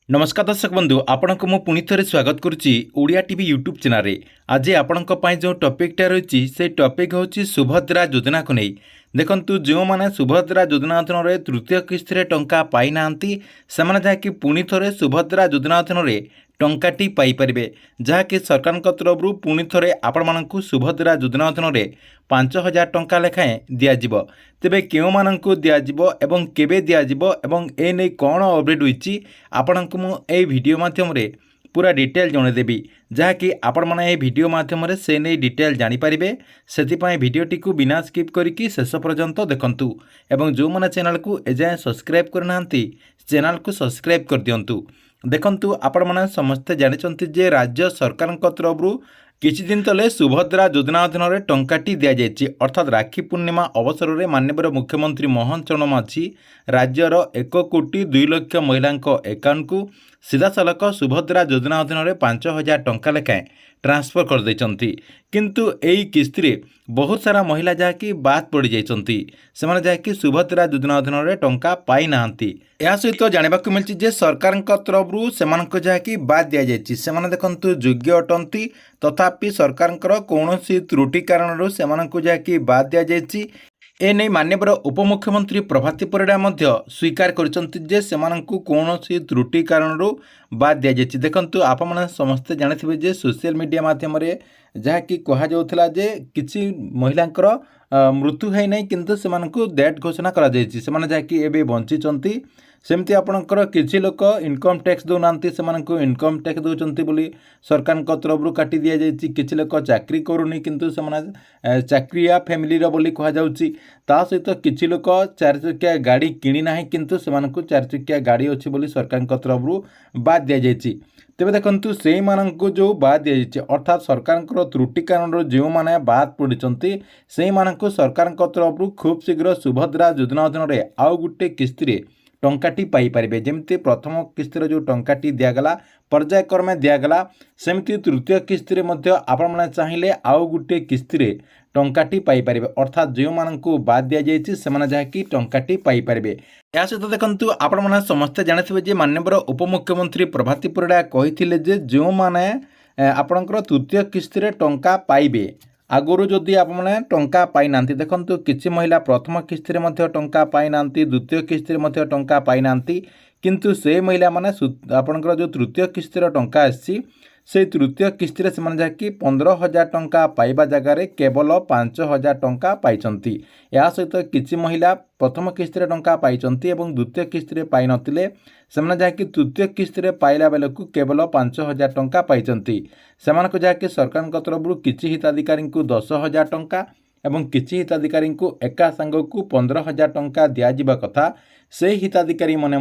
नमस्कार दर्शक बंधु आपण को पुणी थे स्वागत करुच्ची ओडिया टीवी यूट्यूब चैनल आज आपण जो टॉपिकटा रही से टॉपिक हूँ सुभद्रा योजना को नहीं देखंतु जो मैंने सुभद्रा योजना अधीन तृतीय किस्ती टंका पाई ना से जहाँकि पुणी थे सुभद्रा योजना अधीन टंकाटी पाइपर जहाँकि सरकार तरफ पुणी थे आपण मानक सुभद्रा योजना अधीन 5,000 टंका लेखाएं दिज्व तेरे क्यों मानक दिज्व एवं केबे दिज्व एवं एने कौन अपडेट होती आपण को मुझे वीडियो माध्यम पूरा डिटेल जनईदेवी जहाँकि आपण मैंने वीडियो माध्यम से नहीं डिटेल जानीपारे से भिडटी को बिना स्किप करके शेष पर्यंत देखूँ एवं जो मैंने चैनल को एजाएँ सब्सक्राइब करना चैनल को सब्सक्राइब कर दिंतु देखंतु आपण मैंने समस्ते जानते जे राज्य सरकार तरफ किछि दिन तले सुभद्रा योजना अधीन टंकाटी दि जाइए अर्थात राखी पूर्णिमा अवसर में माननीय मुख्यमंत्री मोहन चरण माझी राज्यर 1,02,00,000 महिला अकाउंट को सीधा सलख सुभद्रा योजना अधीन 5,000 टंका लेखाएं ट्रांसफर कर देइचंती किंतु एई किस्ती बहुत सारा महिला जहाँकि बाद पड़ जाइचंती सेमाने जहाँकि सुभद्रा योजना अधीन टंका पाई नाहंती या सहित जानवा मिली जे सरकार तरफ से जहाँकि बाद दि जाइए से देखु योग्य अटंती तथापि सरकार कौन त्रुटि कारण से जहाँकि बाद दि जाइए एने माननीय उपमुख्यमंत्री प्रभाती परिड़ा स्वीकार करते कौन त्रुटि कारण बाद दि जाइए देखंतु आप समस्ते जानिथिबे जे सोशल मीडिया माध्यम जहाँकि कहुला जे किसी महिलांकर मृत्यु है नहीं किंतु से डेथ घोषणा करा जायछि सेमाने जहाँकि एबे बंचिचंती सेमती आपणकर किसी लोक इनकम टैक्स दौना से इनकम टैक्स दौरान बोली सरकार तरफ काटी दि जाइए किसी लोक चाकरी करूनी किंतु से चाकरिया फैमिली बोली कहुच्छी ता सहित किसी लोक 4 चकिया गाड़ी किणी ना किंतु से 4 चकिया गाड़ी अच्छी बोली सरकार तरफ बाद दि जाइए तेरे देखु से मानक जो बाद दि जाइए अर्थात सरकार त्रुटि कारण जो मैंने बाद पड़ते से मानक सरकार तरफ खूब शीघ्र सुभद्रा योजना अधीन आउ गोटे किस्ती टंकाटी पाइपर जमती प्रथम किस्तिर जो टंकाटी दिगला पर्यायक्रमे दिगला सेमती तृतीय किस्ती आपण चाहिए आउ गोटे किस्ती टंकाटी पाइपर अर्थात जो मानक बाद दि जाइए से जहाँकि टंकाटी पाइपर या सहित देखु आपण समस्ते जानते माननीय उपमुख्यमंत्री प्रभाती परिड़ा कही जो मैंने आपणकर तृतीय किस्ती टंका पाइबे आगुरी जदि आपने टंका पाई ना देखो किसी महिला प्रथम किस्ती टंका पाई ना द्वितीय किस्ती टंका पाई ना किंतु से महिला माने आपणकर जो तृतीय किस्तीर टंका आसी से तृतीय किस्ती से जहाँकि 15,000 टंका पाइबा जगार केवल 5,000 टंका पाई या सहित किसी महिला प्रथम किस्ती टंका पाई द्वितीय किस्ती पाई नथिले से जहाँकि तृतीय किस्ती पाइला बेलू केवल 5,000 टंका पाई से जहाँकि सरकार तरफ किसी हिताधिकारी को 10,000 टंका एवं किसी हिताधिकारी को एका सांग को 15,000 टंका दिज्वा कथा से हिताधिकारी माने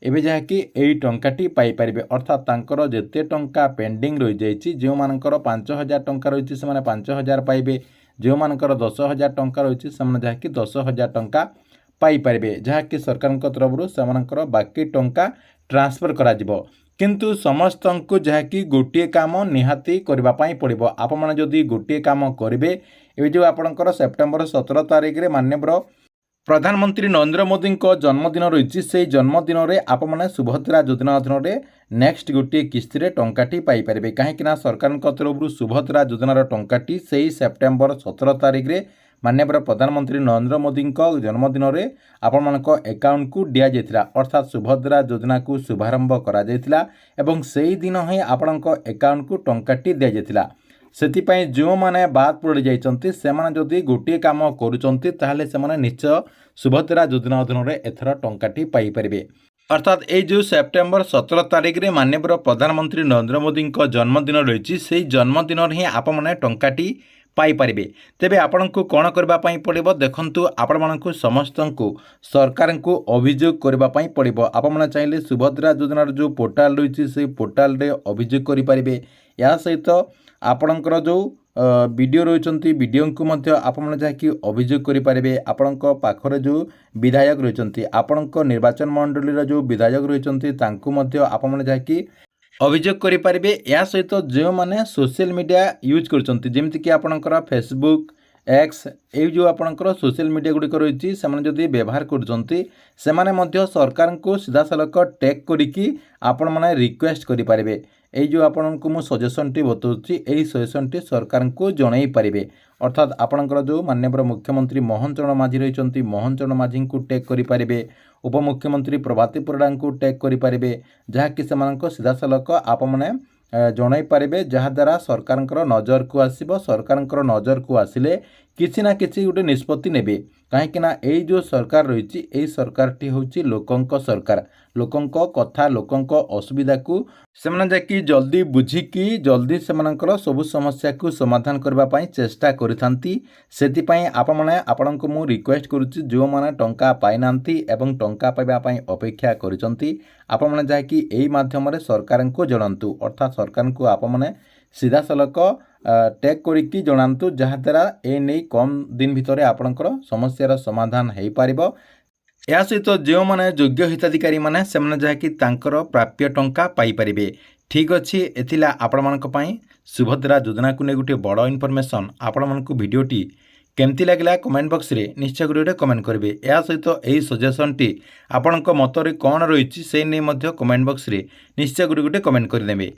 एवं जहाँकि यही टंकाटी पाइपर अर्थात तांकर जेते टंका पेंडिंग रही जाइए जो मानकर 5,000 टंका रही से 5,000 पाइबे जो मानकर 10,000 टंका रही से जहाँकि 10,000 टंका पाइपर जहाँकि सरकार तरफ से बाकी टंका ट्रांसफर करा किंतु समस्त को जहाँकि गोटे काम निहाती करने पड़ो आप जदि गोटे काम करेंगे ये जो आपंकर सेप्टेम्बर 17 तारिख में माननीय प्रधानमंत्री नरेंद्र मोदी जन्मदिन रही से जन्मदिन में आपने सुभद्रा योजना अधीन नेक्स्ट गोटे किस्ती टंकाटी पाइपर कहीं सरकार तरफ सुभद्रा योजनार टंकाटी से सेप्टेम्बर 17 तारिख में माननीय प्रधानमंत्री नरेंद्र मोदी जन्मदिन में आपण अकाउंट को दि जाइए अर्थात सुभद्रा योजना को शुभारंभ करा जाइथिला एवं से दिन ही आपण अकाउंट को टंकाटी दि जाइथिला सेतिपाई जो माने बाद पड़ जाइचंती से जदि गोटे काम करुचंती ताहले से निश्चय सुभद्रा योजना अधीन एथर टंकाटी पाइपर अर्थात ये जो सेप्टेम्बर 17 तारिख में माननीय प्रधानमंत्री नरेंद्र मोदी जन्मदिन रही से जन्मदिन ही आपने टंकाटी पाइपर तेबे आपण को कौन करने पड़ो देखु आपण समस्त को सरकार को अभियोग करने पड़ो आपण चाहिए सुभद्रा योजनार जो पोर्टाल रही से पोर्टाल रे अभियोग करें या सहित आपणकर जो वीडियो रही वीडियो को आपण जहाँकि अभियोग करेंगे आपण पाखरे जो विधायक रही आपण निर्वाचन मंडली जो विधायक रही आपण जहाँकि अभियोग करेंगे या सहित जो मैंने सोशल मीडिया यूज करमती कि आपणकर फेसबुक एक्स ये जो आपणकर सोशल मीडिया गुड़िक रही जदि व्यवहार कर सरकार को सीधा सलख टैग करिकी आपण मैंने रिक्वेस्ट करेंगे। ये जो आपण को मुझे सजेसन टी बताऊँगी यही सजेसन टी सरकार को जन पारे अर्थात आपणकर जो माननीय मुख्यमंत्री मोहन चरण माझी रही मोहन चरण माझी को टैग करेंगे उपमुख्यमंत्री प्रभाती परिड़ा को टैग करेंगे जहाँकि से सीधा सलख आप जन पारे जहाद्वारा सरकार नजर को आसब सरकार नजर को आसिले किसी ना किसी गोटे निष्पत्ति नेबे कहीं यही जो सरकार रही यही सरकार टी हूँ लोकंक सरकार लोकंक कथा लोकंक असुविधा को सेमाने जाकि जल्दी बुझिकी जल्दी सेमानकर सबु समस्या को समाधान करने चेष्टा करिथांती। सेतिपई आपमने आपणको मु रिक्वेस्ट करुच्ची जो माने टंका पाई नांती एवं टंका पाइबा पई अपेक्षा करिसंती आपमने जाकि एही माध्यम रे सरकार को जणांतु अर्थात सरकार को आपमने सीधा सलख टैग करिकी जणांतु जहाद्वारा ए नहीं कम दिन भितर आपणकर समस्यार समाधान हो पारिबो। या सहित जो मैंने योग्य हिताधिकारी मैंने जहाँकि प्राप्य टंका पाइपर। ठीक अच्छे एथिला आपण मानक पई सुभद्रा योजना को नहीं गोटे बड़ इनफॉरमेशन आपण मानक वीडियोटी केमती लगे कमेंट बॉक्स रे निश्चय गोटे कमेंट करेंगे। या सहित यही सजेसन टी आपण मतरे कौन रही से नहीं कमेंट बॉक्स रे निश्चय गोटे कमेंट करदे।